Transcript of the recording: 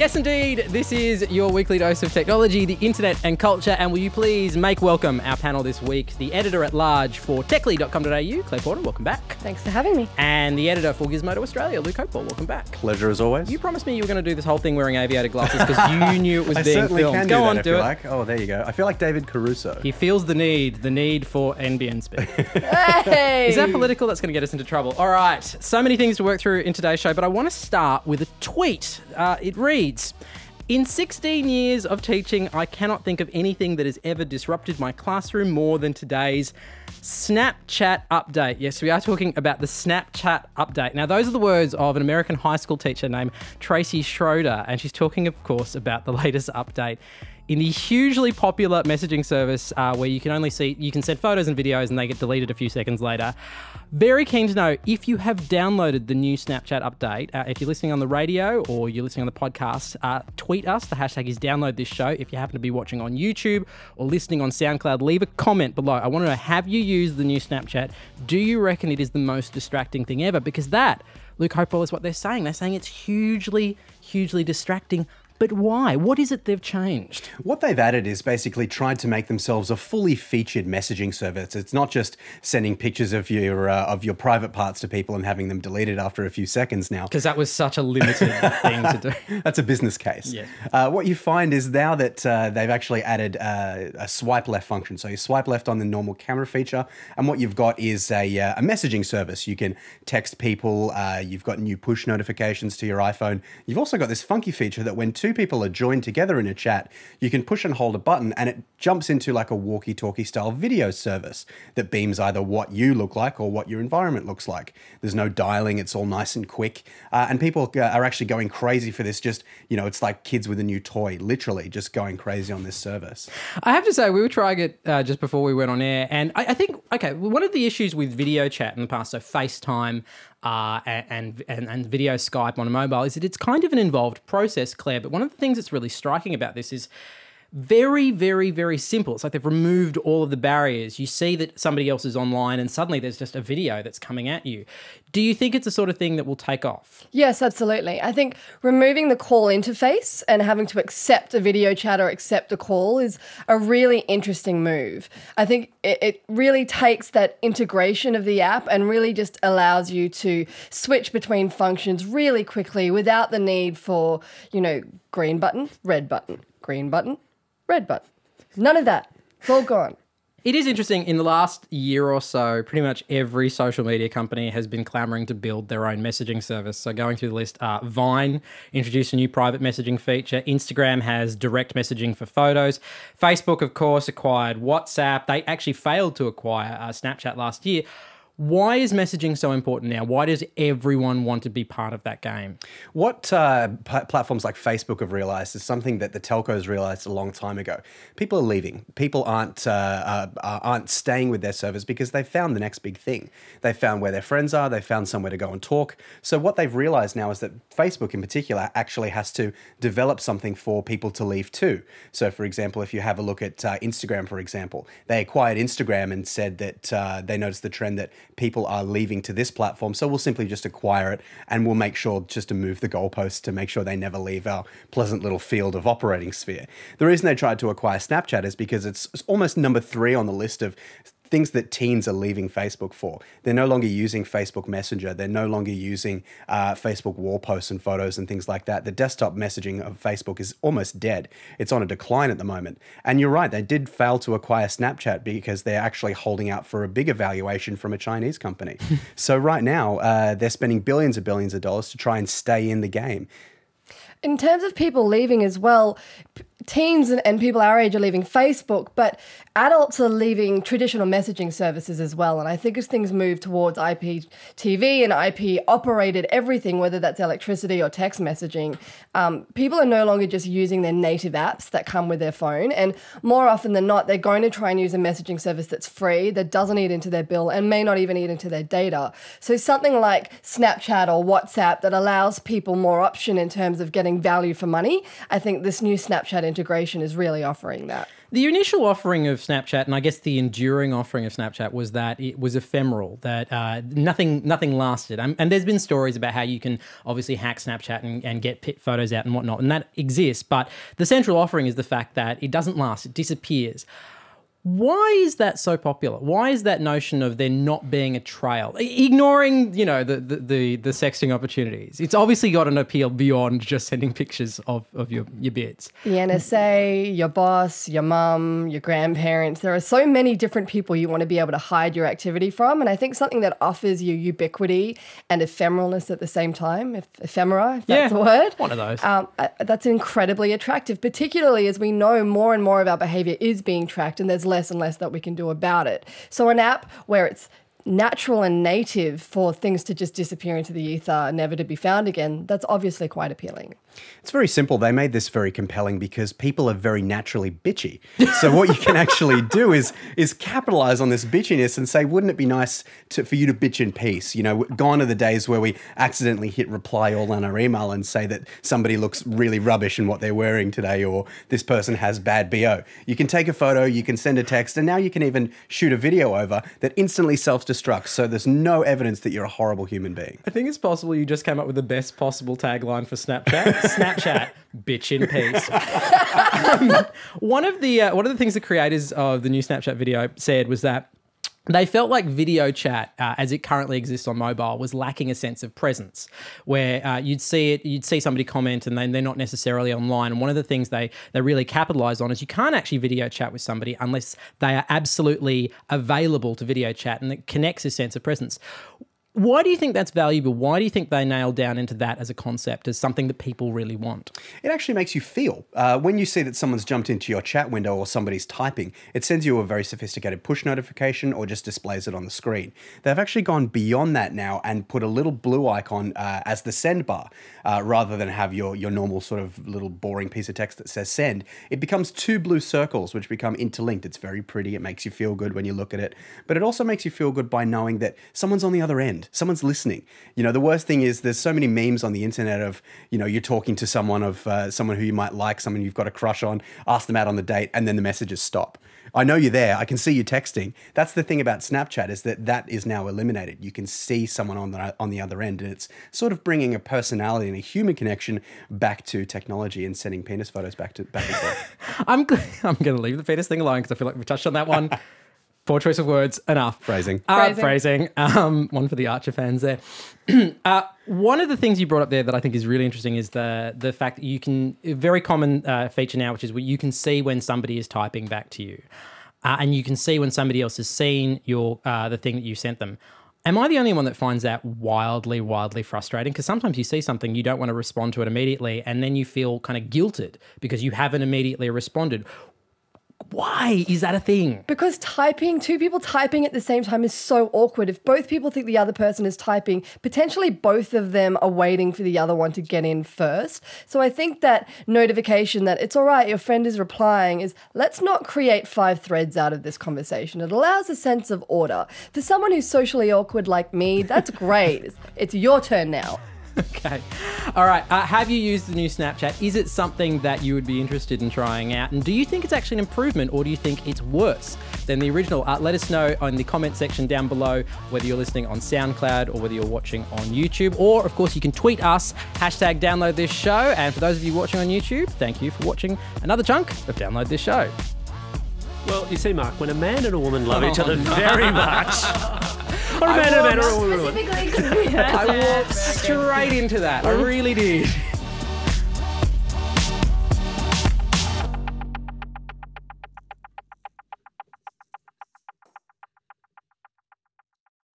Yes, indeed. This is your weekly dose of technology, the internet and culture. And will you please make welcome our panel this week, the editor-at-large for techly.com.au, Claire Porter, welcome back. Thanks for having me. And the editor for Gizmodo Australia, Luke Hopewell, welcome back. Pleasure as always. You promised me you were going to do this whole thing wearing aviator glasses because you knew it was being certainly filmed. Can Go do on, that do if it. you like. Oh, there you go. I feel like David Caruso. He feels the need for NBN speed. Hey! Is that political? That's going to get us into trouble. All right, so many things to work through in today's show, but I want to start with a tweet. It reads, in 16 years of teaching, I cannot think of anything that has ever disrupted my classroom more than today's Snapchat update. Yes, we are talking about the Snapchat update. Now, those are the words of an American high school teacher named Tracy Schroeder, and she's talking, of course, about the latest update in the hugely popular messaging service where you can send photos and videos and they get deleted a few seconds later. Very keen to know if you have downloaded the new Snapchat update. If you're listening on the radio or you're listening on the podcast, tweet us. The hashtag is download this show. If you happen to be watching on YouTube or listening on SoundCloud, leave a comment below. I want to know, have you used the new Snapchat? Do you reckon it is the most distracting thing ever? Because that, Luke Hopewell, is what they're saying. They're saying it's hugely, hugely distracting. But why? What is it they've changed? What they've added is basically tried to make themselves a fully featured messaging service. It's not just sending pictures of your private parts to people and having them deleted after a few seconds now. Because that was such a limited thing to do. That's a business case. Yeah. What you find is now that they've actually added a swipe left function. So you swipe left on the normal camera feature, and what you've got is a messaging service. You can text people. You've got new push notifications to your iPhone. You've also got this funky feature that when two people are joined together in a chat, you can push and hold a button and it jumps into like a walkie-talkie style video service that beams either what you look like or what your environment looks like. There's no dialing, it's all nice and quick. And people are actually going crazy for this. Just, it's like kids with a new toy, literally just going crazy on this service. I have to say, we were trying it just before we went on air. And I think, okay, one of the issues with video chat in the past, so FaceTime, and video Skype on a mobile, is that it's kind of an involved process, Claire. But one of the things that's really striking about this is very, very, very simple. It's like they've removed all of the barriers. You see that somebody else is online and suddenly there's just a video that's coming at you. Do you think it's the sort of thing that will take off? Yes, absolutely. I think removing the call interface and having to accept a video chat or accept a call is a really interesting move. I think it really takes that integration of the app and really just allows you to switch between functions really quickly without the need for, green button, red button, green button, red button. None of that. It's all gone. It is interesting. In the last year or so, pretty much every social media company has been clamoring to build their own messaging service. So going through the list, Vine introduced a new private messaging feature. Instagram has direct messaging for photos. Facebook, of course, acquired WhatsApp. They actually failed to acquire Snapchat last year. Why is messaging so important now? Why does everyone want to be part of that game? What platforms like Facebook have realized is something that the telcos realized a long time ago. People are leaving. People aren't staying with their servers because they've found the next big thing. They found where their friends are. They found somewhere to go and talk. So what they've realized now is that Facebook in particular actually has to develop something for people to leave too. So for example, if you have a look at Instagram, for example, they acquired Instagram and said that they noticed the trend that people are leaving to this platform, so we'll simply just acquire it and we'll make sure just to move the goalposts to make sure they never leave our pleasant little field of operating sphere. The reason they tried to acquire Snapchat is because it's almost number 3 on the list of things that teens are leaving Facebook for. They're no longer using Facebook Messenger. They're no longer using Facebook wall posts and photos and things like that. The desktop messaging of Facebook is almost dead. It's on a decline at the moment. And you're right, they did fail to acquire Snapchat because they're actually holding out for a bigger valuation from a Chinese company. So right now, they're spending billions of dollars to try and stay in the game. In terms of people leaving as well, teens and people our age are leaving Facebook, but adults are leaving traditional messaging services as well. And I think as things move towards IPTV and IP-operated everything, whether that's electricity or text messaging, people are no longer just using their native apps that come with their phone. And more often than not, they're going to try and use a messaging service that's free, that doesn't eat into their bill and may not even eat into their data. So something like Snapchat or WhatsApp that allows people more option in terms of getting value for money, I think this new Snapchat integration is really offering that. The initial offering of Snapchat, and I guess the enduring offering of Snapchat, was that it was ephemeral, that nothing lasted. And there's been stories about how you can obviously hack Snapchat and get photos out and whatnot, and that exists. But the central offering is the fact that it doesn't last, it disappears. Why is that so popular? Why is that notion of there not being a trail? Ignoring, you know, the sexting opportunities. It's obviously got an appeal beyond just sending pictures of your bits. The NSA, your boss, your mum, your grandparents. There are so many different people you want to be able to hide your activity from. And I think something that offers you ubiquity and ephemeralness at the same time, ephemera, if that's a word. One of those. That's incredibly attractive, particularly as we know more and more of our behavior is being tracked and there's less and less that we can do about it. So an app where it's natural and native for things to just disappear into the ether, never to be found again, that's obviously quite appealing. It's very simple. They made this very compelling because people are very naturally bitchy. So what you can actually do is capitalize on this bitchiness and say, wouldn't it be nice for you to bitch in peace? You know, gone are the days where we accidentally hit reply all on our email and say that somebody looks really rubbish in what they're wearing today, or this person has bad BO. You can take a photo, you can send a text, and now you can even shoot a video over that instantly self-destructs. So there's no evidence that you're a horrible human being. I think it's possible you just came up with the best possible tagline for Snapchat. Snapchat, bitch in peace. One of the things the creators of the new Snapchat video said was that they felt like video chat, as it currently exists on mobile, was lacking a sense of presence, where you'd see somebody comment and they're not necessarily online. And one of the things they really capitalised on is you can't actually video chat with somebody unless they are absolutely available to video chat, and it connects a sense of presence. Why do you think that's valuable? Why do you think they nailed down into that as a concept, as something that people really want? It actually makes you feel. When you see that someone's jumped into your chat window or somebody's typing, it sends you a very sophisticated push notification or just displays it on the screen. They've actually gone beyond that now and put a little blue icon as the send bar, rather than have your normal sort of little boring piece of text that says send. It becomes two blue circles which become interlinked. It's very pretty. It makes you feel good when you look at it. But it also makes you feel good by knowing that someone's on the other end. Someone's listening. You know, the worst thing is there's so many memes on the internet of, you know, you're talking to someone someone who you might like, someone you've got a crush on, ask them out on the date, and then the messages stop. I know you're there. I can see you texting. That's the thing about Snapchat, is that is now eliminated. You can see someone on the other end, and it's sort of bringing a personality and a human connection back to technology and sending penis photos back and forth. I'm going to leave the penis thing alone because I feel like we've touched on that one. Poor choice of words. Enough. Phrasing. Phrasing. One for the Archer fans there. One of the things you brought up there that I think is really interesting is the fact that you can, a very common feature now, which is where you can see when somebody is typing back to you. And you can see when somebody else has seen the thing that you sent them. Am I the only one that finds that wildly, wildly frustrating? Because sometimes you see something, you don't want to respond to it immediately, and then you feel kind of guilted because you haven't immediately responded. Why is that a thing? Because two people typing at the same time is so awkward. If both people think the other person is typing, potentially both of them are waiting for the other one to get in first. So I think that notification that it's all right, your friend is replying, is let's not create 5 threads out of this conversation. It allows a sense of order. For someone who's socially awkward like me, that's great. It's your turn now. Okay. All right. Have you used the new Snapchat? Is it something that you would be interested in trying out? And do you think it's actually an improvement, or do you think it's worse than the original? Let us know in the comment section down below whether you're listening on SoundCloud or whether you're watching on YouTube. Or, of course, you can tweet us, #download this show. And for those of you watching on YouTube, thank you for watching another chunk of Download This Show. Well, you see, Mark, when a man and a woman love each other very much... Or a man and a woman. Specifically, I walked straight into that. I really did.